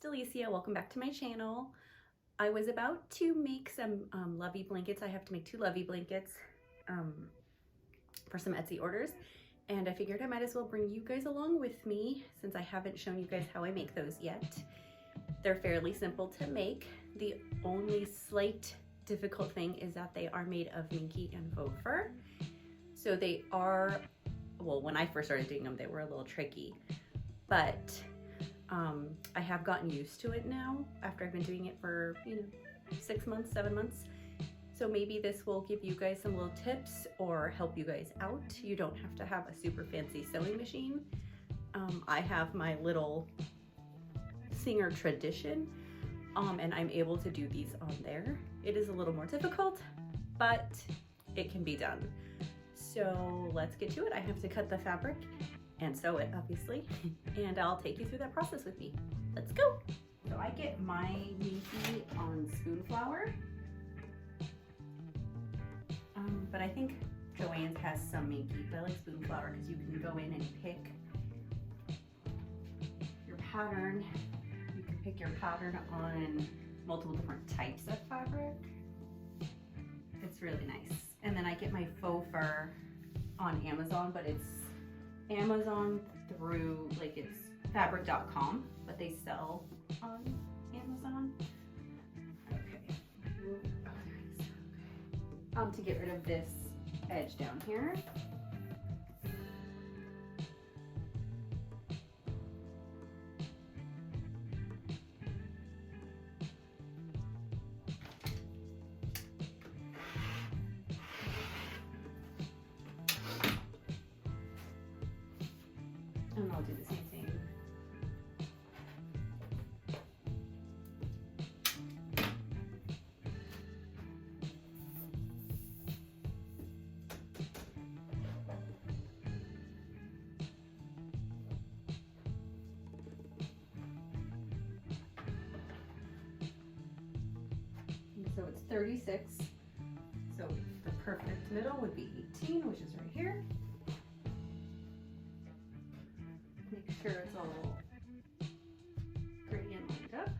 Delicia. Welcome back to my channel. I was about to make some Lovey blankets. I have to make 2 Lovey blankets for some Etsy orders, and I figured I might as well bring you guys along with me since I haven't shown you guys how I make those yet. They're fairly simple to make. The only slight difficult thing is that they are made of Minky and Faux Fur. So they are, well, when I first started doing them, they were a little tricky, but I have gotten used to it now after I've been doing it for, 6 months, 7 months. So maybe this will give you guys some little tips or help you guys out. You don't have to have a super fancy sewing machine. I have my little Singer Tradition, and I'm able to do these on there. It is a little more difficult, but it can be done. So let's get to it. I have to cut the fabric and sew it, obviously, and I'll take you through that process with me. Let's go. So I get my Minky on spoon flour, but I think Joann's has some Minky, but I like spoon flour because you can go in and pick your pattern. You can pick your pattern on multiple different types of fabric. It's really nice. And then I get my faux fur on Amazon, but it's Amazon through, like, it's fabric.com, but they sell on Amazon. Okay. To get rid of this edge down here. And I'll do the same thing. So it's 36. So the perfect middle would be 18, which is right here. Make sure it's all pretty and lined up.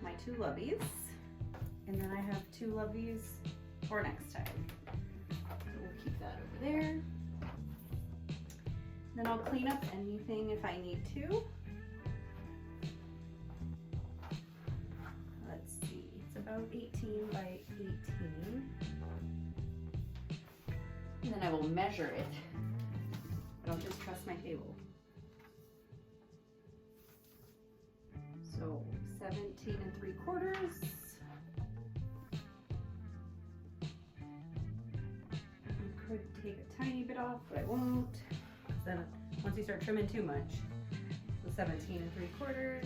My 2 Loveys, and then I have 2 Loveys for next time. So we'll keep that over there. Then I'll clean up anything if I need to. Let's see, it's about 18 by 18. And then I will measure it. I don't just trust my table. So 17 3/4. I could take a tiny bit off, but I won't. Then once you start trimming too much. So 17 3/4.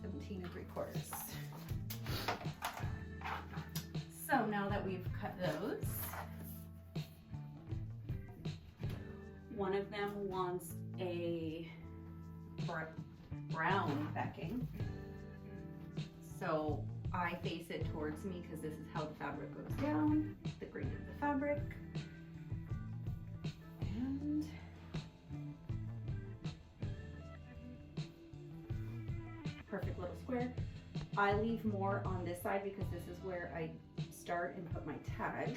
17 3/4. So now that we've cut those, one of them wants a brown backing, so I face it towards me because this is how the fabric goes down, the grain of the fabric. And perfect little square. I leave more on this side because this is where I start and put my tag.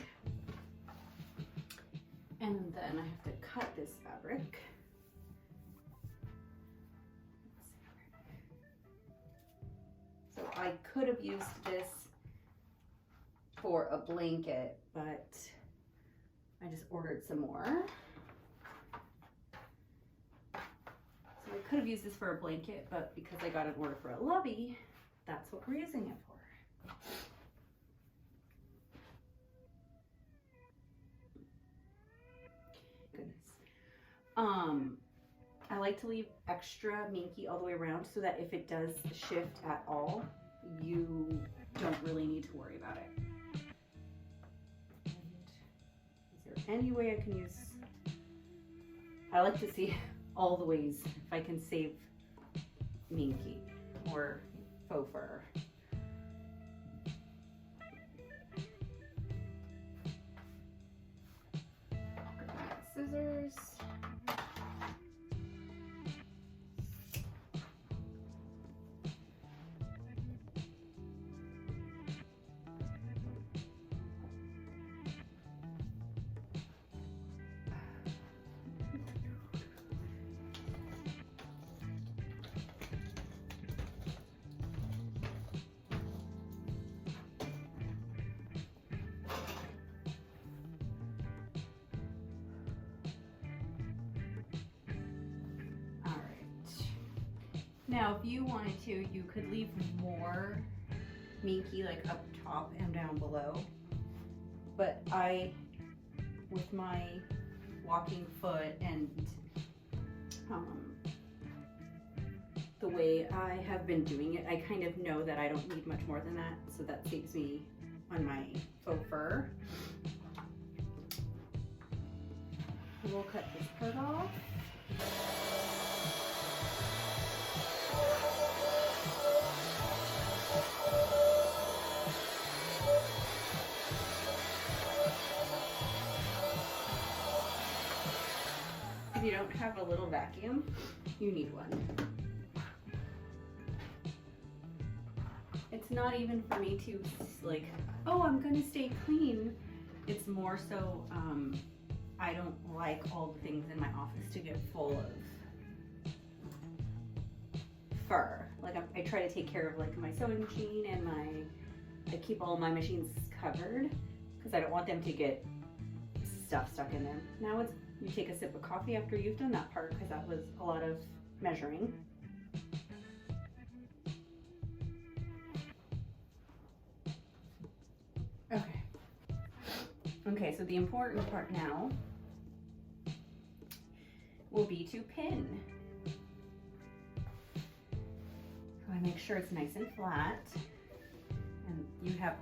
And then I have to cut this fabric. So I could have used this for a blanket, but I just ordered some more. So I could have used this for a blanket, but because I got an order for a Lovey, that's what we're using it for. I like to leave extra Minky all the way around so that if it does shift at all, you don't really need to worry about it. And is there any way I can use, I like to see all the ways if I can save Minky or faux fur. Scissors. Now, if you wanted to, you could leave more Minky like up top and down below. But I, with my walking foot and the way I have been doing it, I kind of know that I don't need much more than that. So that saves me on my faux fur. We'll cut this part off. If you don't have a little vacuum, you need one. It's not even for me to like, oh, I'm gonna stay clean. It's more so, I don't like all the things in my office to get full of fur. Like I try to take care of like my sewing machine and I keep all my machines covered because I don't want them to get stuff stuck in there. Now it's, you take a sip of coffee after you've done that part because that was a lot of measuring. Okay. Okay, so the important part now will be to pin. So I make sure it's nice and flat and you have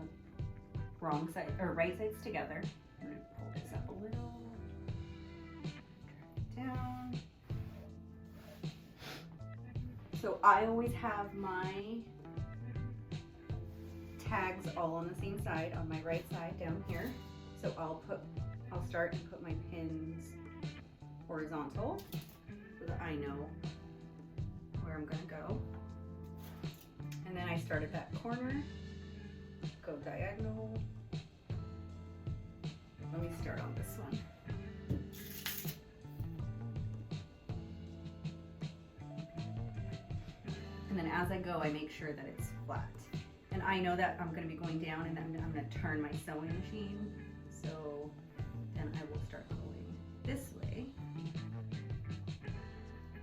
wrong side or right sides together. I'm gonna pull this up a little. Down. So I always have my tags all on the same side, on my right side down here. So I'll start and put my pins horizontal so that I know where I'm gonna go. And then I start at that corner, go diagonal. Let me start on this one. And then as I go, I make sure that it's flat. And I know that I'm gonna be going down and then I'm gonna turn my sewing machine. So then I will start going this way.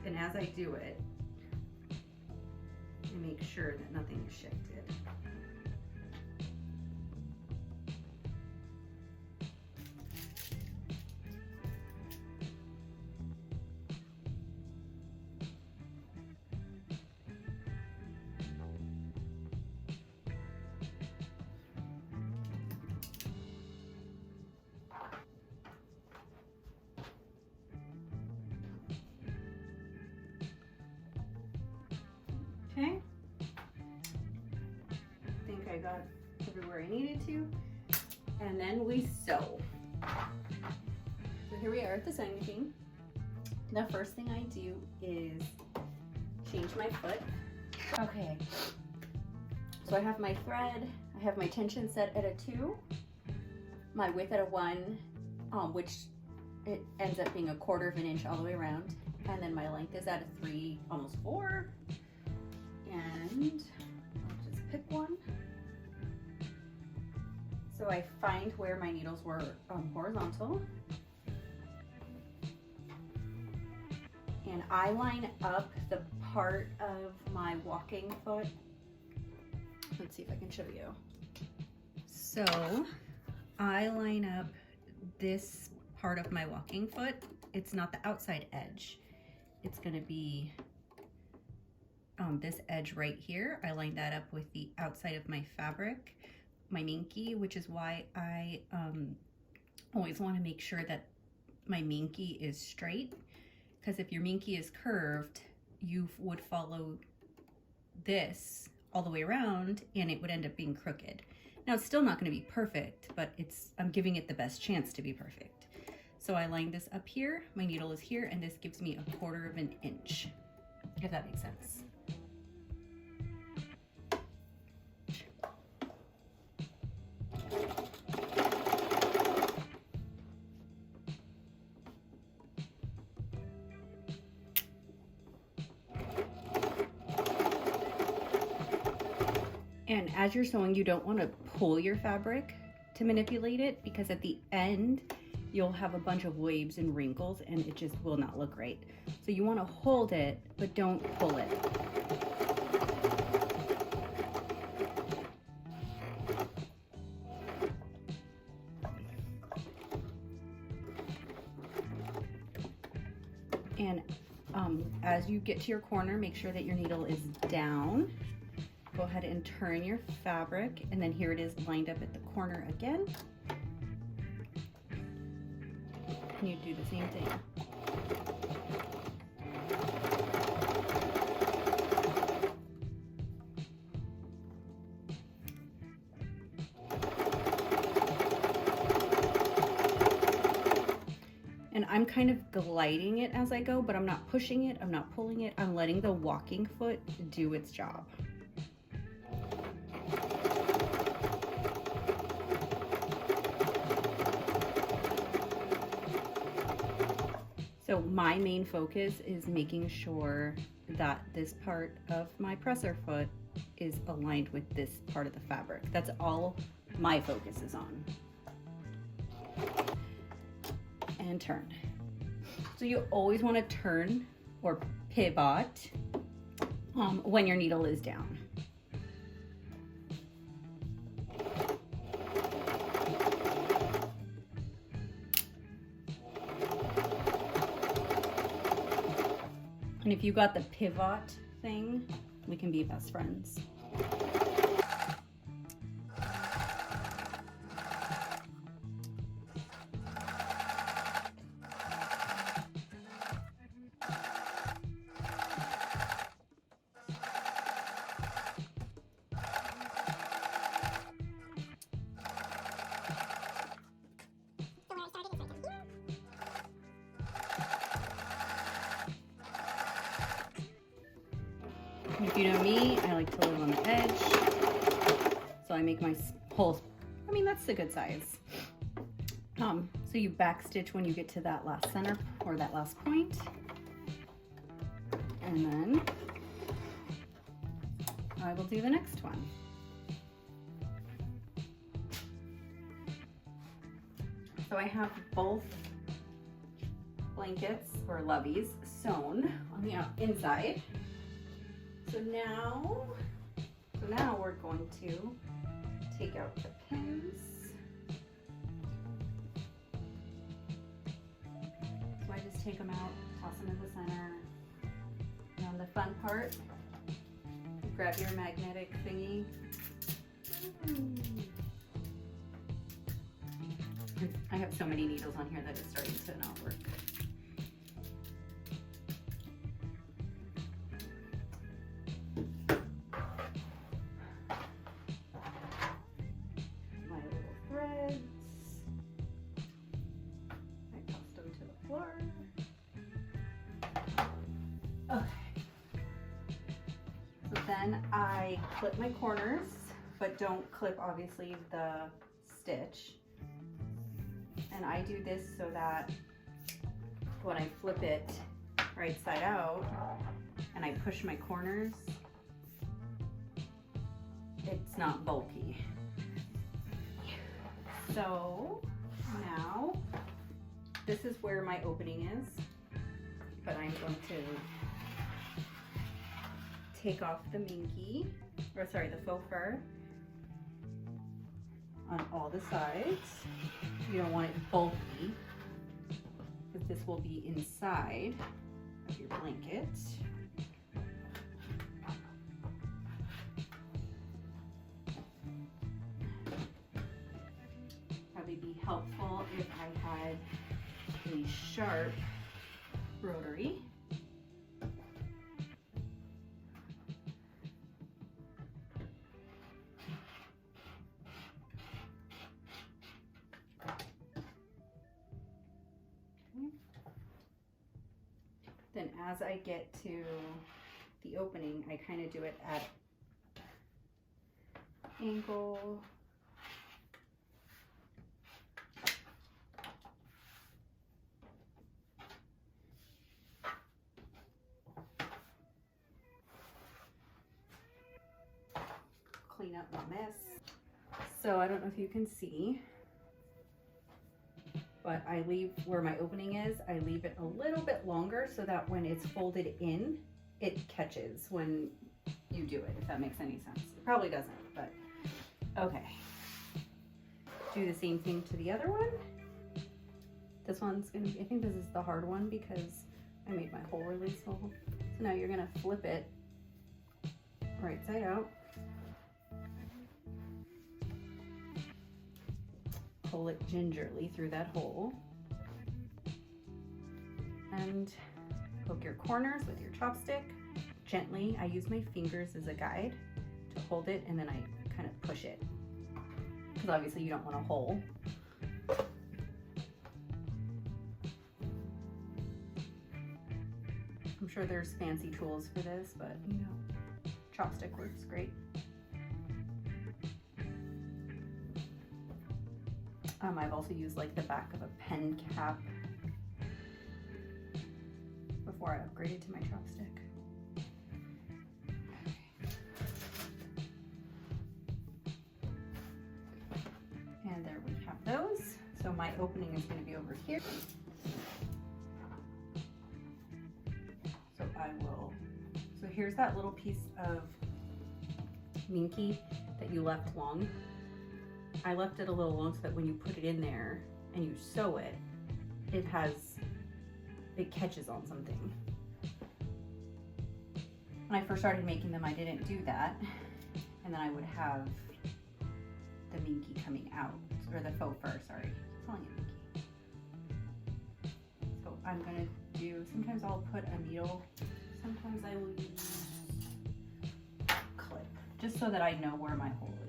And as I do it, I make sure that nothing is shifted. Okay, I think I got everywhere I needed to, and then we sew. So here we are at the sewing machine. The first thing I do is change my foot. Okay, so I have my thread, I have my tension set at a 2, my width at a 1, which it ends up being a 1/4 of an inch all the way around. And then my length is at a 3, almost 4. And I'll just pick one. So I find where my needles were horizontal. And I line up the part of my walking foot. Let's see if I can show you. So I line up this part of my walking foot. It's not the outside edge. It's gonna be this edge right here. I line that up with the outside of my fabric, my Minky, which is why I always wanna make sure that my Minky is straight. Because if your Minky is curved, you would follow this all the way around and it would end up being crooked. Now it's still not going to be perfect, but I'm giving it the best chance to be perfect. So I line this up here, my needle is here, and this gives me a 1/4 of an inch, if that makes sense. And as you're sewing, you don't want to pull your fabric to manipulate it, because at the end, you'll have a bunch of waves and wrinkles and it just will not look right. So you want to hold it, but don't pull it. And as you get to your corner, make sure that your needle is down. Go ahead and turn your fabric, and then here it is lined up at the corner again. And you do the same thing. And I'm kind of gliding it as I go, but I'm not pushing it, I'm not pulling it, I'm letting the walking foot do its job. So my main focus is making sure that this part of my presser foot is aligned with this part of the fabric. That's all my focus is on. And turn. So you always want to turn or pivot when your needle is down. And if you got the pivot thing, we can be best friends. If you know me, I like to live on the edge, so I make my hole, I mean, that's a good size. So you back stitch when you get to that last center or that last point, and then I will do the next one. So I have both blankets or loveys sewn on the inside. So now we're going to take out the pins. So I just take them out, toss them in the center. And on the fun part, grab your magnetic thingy. I have so many needles on here that it's starting to not work. Then I clip my corners, but don't clip obviously the stitch. And I do this so that when I flip it right side out and I push my corners, it's not bulky. So now this is where my opening is, but I'm going to take off the Minky, or sorry, the faux fur on all the sides. You don't want it bulky, because this will be inside of your blanket. Probably be helpful if I had a sharp rotary. Then as I get to the opening, I kind of do it at angle. Clean up my mess. So I don't know if you can see, but I leave where my opening is, I leave it a little bit longer so that when it's folded in, it catches when you do it, if that makes any sense. It probably doesn't, but okay. Do the same thing to the other one. This one's gonna be, I think this is the hard one because I made my hole really small. So now you're gonna flip it right side out. Pull it gingerly through that hole and poke your corners with your chopstick gently. I use my fingers as a guide to hold it, and then I kind of push it because obviously you don't want a hole. I'm sure there's fancy tools for this, but you know, chopstick works great. I've also used like the back of a pen cap before I upgraded to my chopstick. And there we have those. So my opening is going to be over here. So so here's that little piece of Minky that you left long. I left it a little long so that when you put it in there and you sew it, it catches on something. When I first started making them, I didn't do that. And then I would have the Minky coming out, or the faux fur, sorry. I'm calling it Minky. So I'm gonna do, sometimes I'll put a needle, sometimes I will use a clip, just so that I know where my hole is.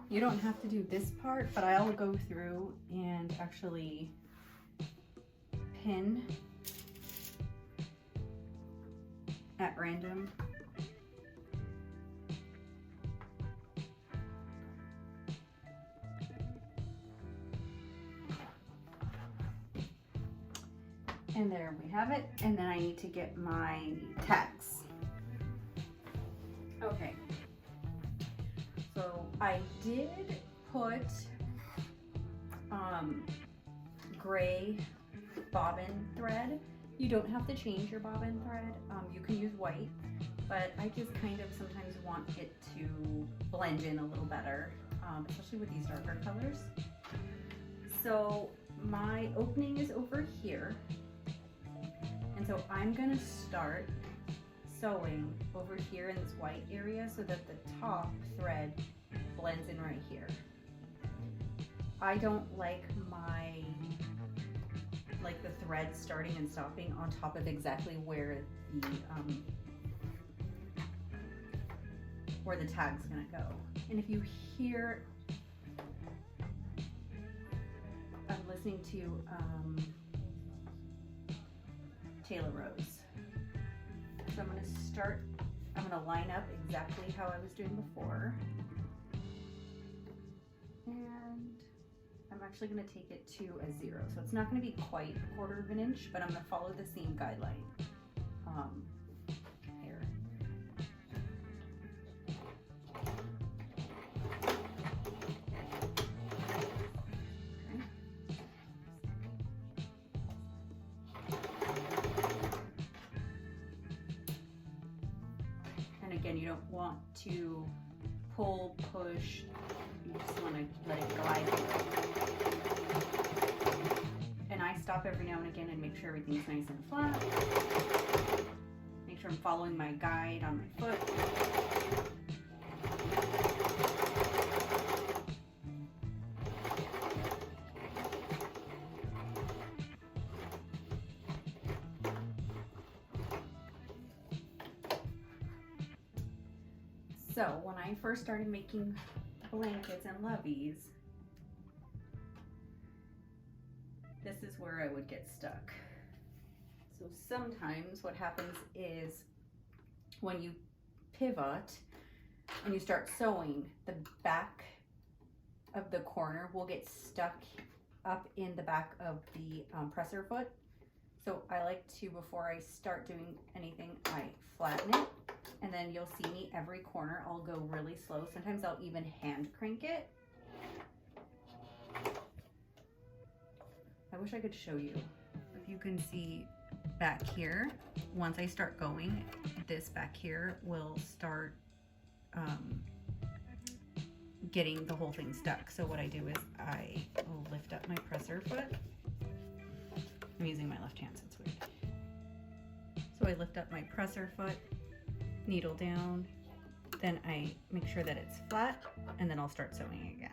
You don't have to do this part, but I'll go through and actually pin at random. And there we have it. And then I need to get my tags. Okay. So I did put gray bobbin thread. You don't have to change your bobbin thread. You can use white, but I just kind of sometimes want it to blend in a little better, especially with these darker colors. So my opening is over here. And so I'm gonna start sewing over here in this white area so that the top thread blends in right here. I don't like like the thread starting and stopping on top of exactly where the tag's gonna go. And if you hear, I'm listening to Taylor Rose. So I'm gonna line up exactly how I was doing before. And I'm actually gonna take it to a 0. So it's not gonna be quite a 1/4 of an inch, but I'm gonna follow the same guideline here. Okay. And again, you don't want to pull, push, you just want to let it glide. And I stop every now and again and make sure everything's nice and flat. Make sure I'm following my guide on my foot. So when I first started making blankets and loveys, this is where I would get stuck. So sometimes what happens is when you pivot and you start sewing, the back of the corner will get stuck up in the back of the presser foot. So I like to, before I start doing anything, I flatten it, and then you'll see me every corner, I'll go really slow. Sometimes I'll even hand crank it. I wish I could show you. If you can see back here, once I start going, this back here will start getting the whole thing stuck. So what I do is I will lift up my presser foot. I'm using my left hand, so it's weird. So I lift up my presser foot, needle down, then I make sure that it's flat, and then I'll start sewing again.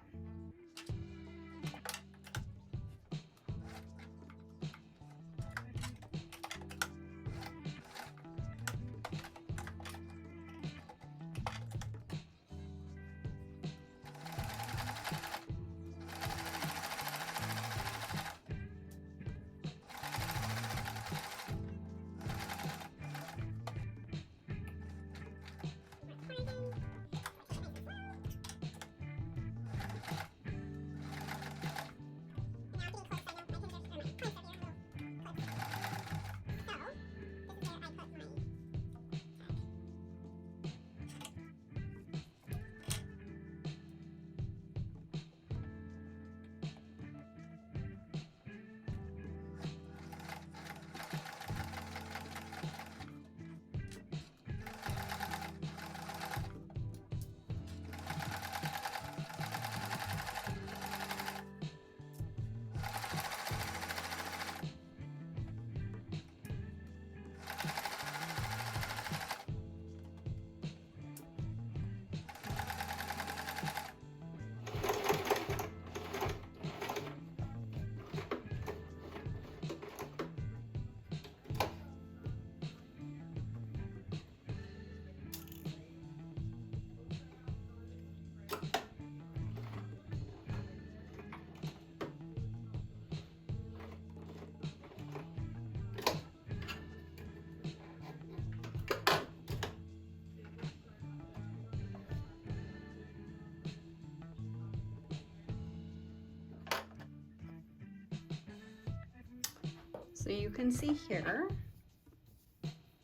So you can see here,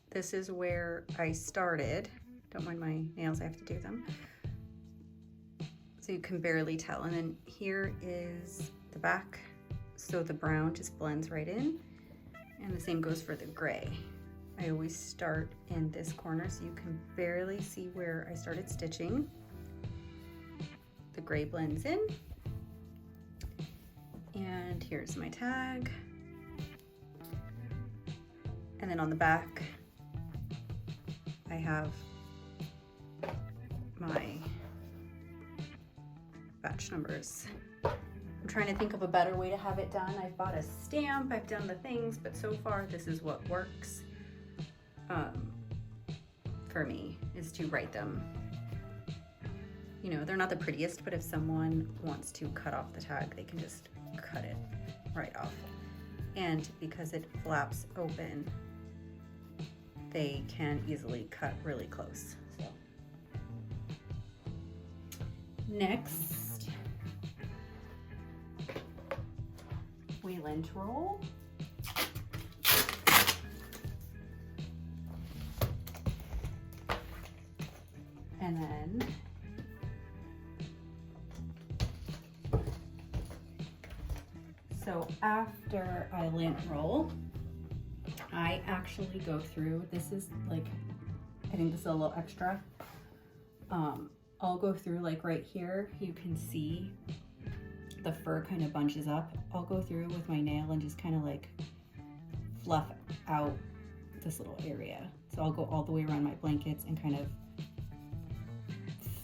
this is where I started. Don't mind my nails, I have to do them. So you can barely tell. And then here is the back. So the brown just blends right in. And the same goes for the gray. I always start in this corner so you can barely see where I started stitching. The gray blends in. And here's my tag. And then on the back, I have my batch numbers. I'm trying to think of a better way to have it done. I've bought a stamp, I've done the things, but so far this is what works for me, is to write them. You know, they're not the prettiest, but if someone wants to cut off the tag, they can just cut it right off. And because it flaps open, they can easily cut really close. So next, we lint roll. And then so after I lint roll, I actually go through, this is like, I think this is a little extra. I'll go through like right here, you can see the fur kind of bunches up. I'll go through with my nail and just kind of like fluff out this little area. So I'll go all the way around my blankets and kind of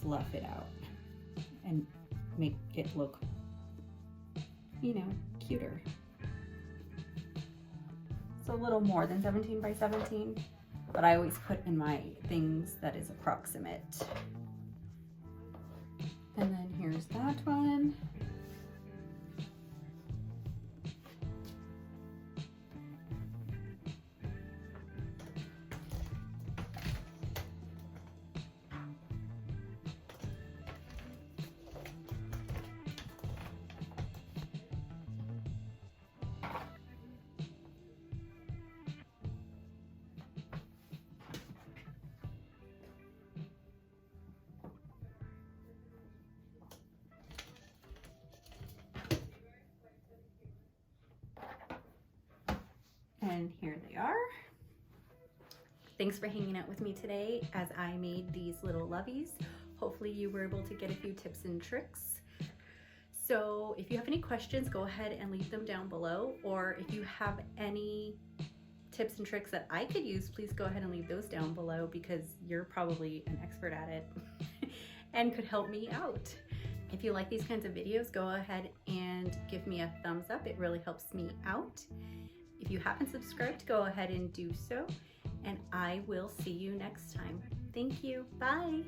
fluff it out and make it look, you know, cuter. It's a little more than 17 by 17, but I always put in my things that is approximate. And then here's that one. And here they are. Thanks for hanging out with me today as I made these little loveys. Hopefully you were able to get a few tips and tricks. So if you have any questions, go ahead and leave them down below. Or if you have any tips and tricks that I could use, please go ahead and leave those down below, because you're probably an expert at it and could help me out. If you like these kinds of videos, go ahead and give me a thumbs up. It really helps me out. If you haven't subscribed, go ahead and do so, and I will see you next time. Thank you. Bye.